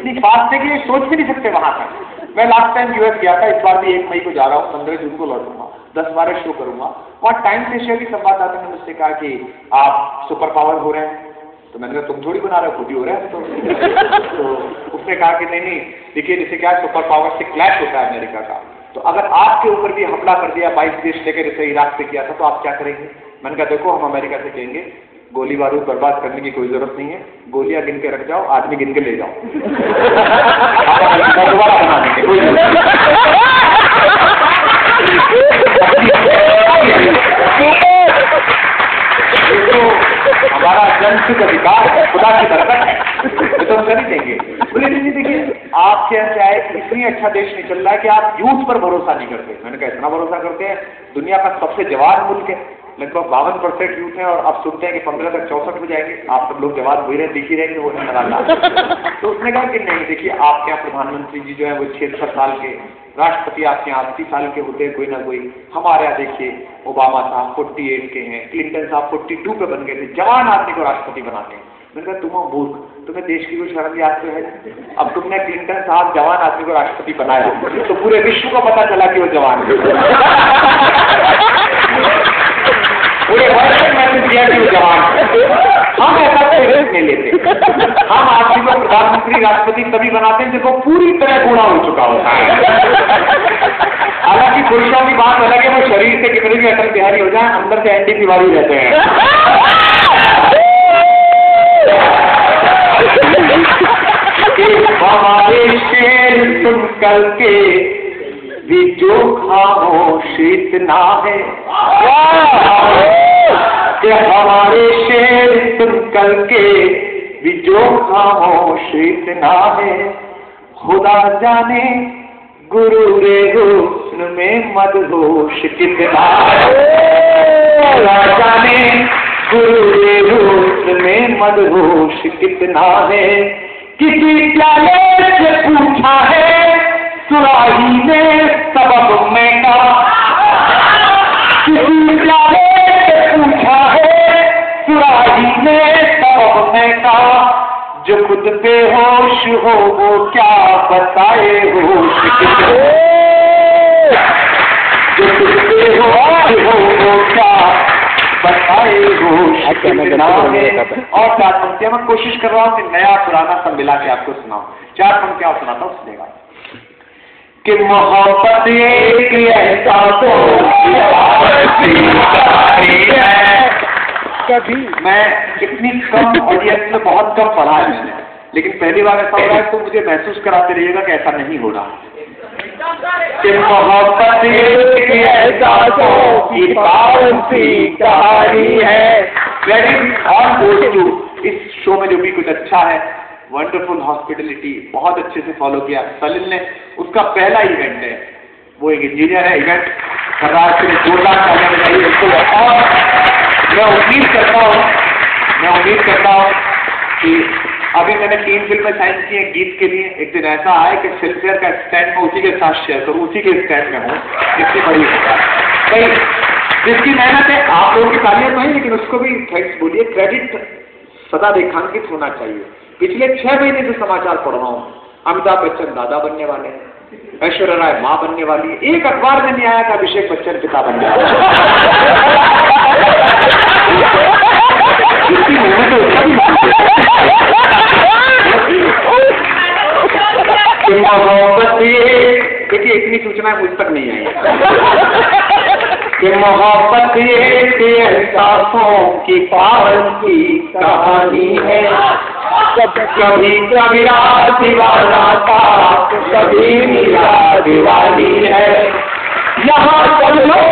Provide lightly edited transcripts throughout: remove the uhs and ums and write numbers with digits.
इतनी फास्ट है कि ये सोच भी नहीं सकते वहां तक। मैं लास्ट टाइम यूएस गया था, इस बार भी 1 मई को जा रहा हूँ, 15 जून को लौटूंगा, 10-12 शो करूंगा। वहाँ टाइम्स एशिया की संवाददाता ने मुझसे कहा कि आप सुपर पावर हो रहे हैं। तो मैंने कहा तुम थोड़ी बना रहे हो, खुद ही हो रहे हैं। तो उसने कहा कि नहीं, देखिए जैसे क्या सुपर पावर से क्लैश होता है अमेरिका का, तो अगर आपके ऊपर भी हमला कर दिया 22 देश लेकर, जैसे इराक पे किया था, तो आप क्या करेंगे? मैंने कहा देखो हम अमेरिका से कहेंगे गोली बारूद बर्बाद करने की कोई जरूरत नहीं है, गोलियां गिन के रख जाओ, आदमी गिन के ले जाओ। दोबारा बना देंगे, कोई तो हमारा जनसिद्ध अधिकार है, खुदा की बरकत है, तो हम कर ही देंगे। बोले नहीं देखिए आप क्या है कि इतनी अच्छा देश नहीं चल रहा है कि आप यूथ पर भरोसा नहीं करते। मैंने कहा इतना भरोसा करते हैं, दुनिया का सबसे जवान मुल्क है, लगभग 52% यूथ है, और अब सुनते हैं कि 15 तक 64 में जाएंगे। आप सब लोग जवान हो रहे, दिख ही रहे वो लगातार। तो उसने कहा कि नहीं देखिए आपके यहाँ प्रधानमंत्री जी जो है वो 76 साल के, राष्ट्रपति आपके यहाँ 80 साल के होते हैं कोई ना कोई, हमारे यहाँ देखिए ओबामा साहब 48 के हैं, क्लिंटन साहब 42 पे बन गए थे, जवान आदमी को राष्ट्रपति बनाते हैं। मैंने कहा तुम मूर्ख, तुम्हें देश की कोई शर्म याद तो है? अब तुमने क्लिंटन साहब जवान आदमी को राष्ट्रपति बनाया तो पूरे विश्व को पता चला कि वो जवान है, पूरे वर्ल्ड में मैसेज दिया कि वो जवान है। हम ऐसा कोई रिस्क नहीं लेते, हम आदमी को प्रधानमंत्री राष्ट्रपति तभी बनाते हैं जब वो पूरी तरह बूढ़ा हो चुका होता है। हालांकि पुरुषों की बात अलग है, वो शरीर से कितने भी अटल बिहारी हो जाए, अंदर से एंटी तिवारी रहते हैं। हमारे शेर सुन करके भी जो खामोश इतना है, कि हमारे शेर सुन करके भी जो खामोश इतना है, खुदा जाने गुरूरे हुस्न में मदहोश कितना है, खुदा जाने गुरूरे हुस्न में मदहोश कितना है। किसी प्याले से पूछा है सुराही ने सबब में का, किसी प्याले से पूछा है सुराही ने सबब में का, जो खुद बेहोश हो वो क्या बताए होश कितने, जो खुद बेहोश हो वो क्या बताए होश कितना है। और 4 पंक्तियां मैं कोशिश कर रहा हूँ कि नया पुराना सब मिला के आपको सुनाऊं। 4 पंक्तियां सुनाता हूँ, सुनेगा कि मोहब्बत एक एहसासों है। कभी मैं इतनी कम ऑडियंस में बहुत कम पढ़ा है मैंने, लेकिन पहली बार ऐसा हो रहा है तो मुझे महसूस कराते रहिएगा कि ऐसा नहीं हो रहा। कि मोहब्बत एक एहसासों की पावन सी कहानी है। वेरी ऑन बोर्ड टू इस शो में जो भी कुछ अच्छा है, वंडरफुल हॉस्पिटलिटी बहुत अच्छे से फॉलो किया सलिल ने। उसका पहला इवेंट है, वो एक इंजीनियर है, इवेंट कर रहा है, जोरदार तालियां बजाइए उसको। और मैं उम्मीद करता हूँ कि अभी मैंने 3 फिल्में साइन की हैं गीत के लिए। एक दिन ऐसा आए कि फिल्मफेयर का स्टैंड में उसी के साथ शेयर करूँ, उसी के स्टैंड में हूँ, इतनी बड़ी भाई जिसकी मेहनत है। आप लोगों की तालियां तो है, लेकिन उसको भी थैंक्स बोलिए, क्रेडिट सदा रेखांकित होना चाहिए। पिछले 6 महीने से समाचार पढ़ रहा हूँ, अमिताभ बच्चन दादा बनने वाले हैं, ऐश्वर्या राय माँ बनने वाली है। एक अखबार में नहीं आया कि अभिषेक बच्चन पिता बनने वाले देखिए इतनी सूचनाएं मुझ तक नहीं आई कि मोहब्बत एक एहसासों की पावन की कहानी है। कभी कबीरा दीवाना था, कभी मीरा दीवानी है। यहाँ सब लोग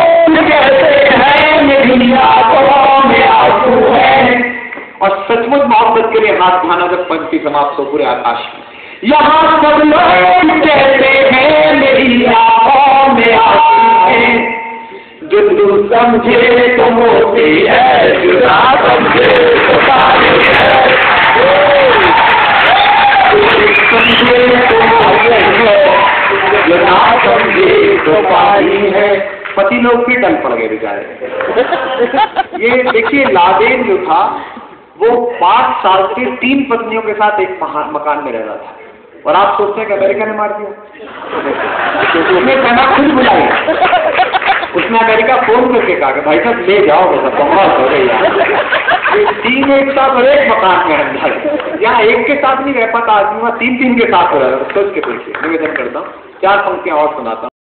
कहते हैं मेरी आंखों में आंसू है। और सचमुच मोहब्बत के लिए हाथ उठाना जब पंक्ति समाप्त हो पूरे आकाश में। यहाँ सब लोग कहते हैं मेरी आंखों में आंसू है। जो तू समझे तो मोती है, जुदा समझे तो पानी है। समझे तो मोती है, जुदा समझे तो पानी है। पति लोग भी टल पड़ गए बेचारे। ये देखिए लादेन जो था वो 5 साल से 3 पत्नियों के साथ एक मकान में रह रहा था। और आप सोचते हैं कि अमेरिका ने मार दिया, क्योंकि उसने कहना खुद बुलाई, उसने अमेरिका फोन करके कहा कि भाई साहब ले जाओ, मतलब बहुत हो गई यार, 3 एक साथ और एक मकान में अंदर, यहाँ एक के साथ नहीं रह पाता आदमी, वहाँ 3 के साथ हो रहा है। सोच के देखिए, निवेदन करता हूँ 4 पंक्तियां और सुनाता हूँ।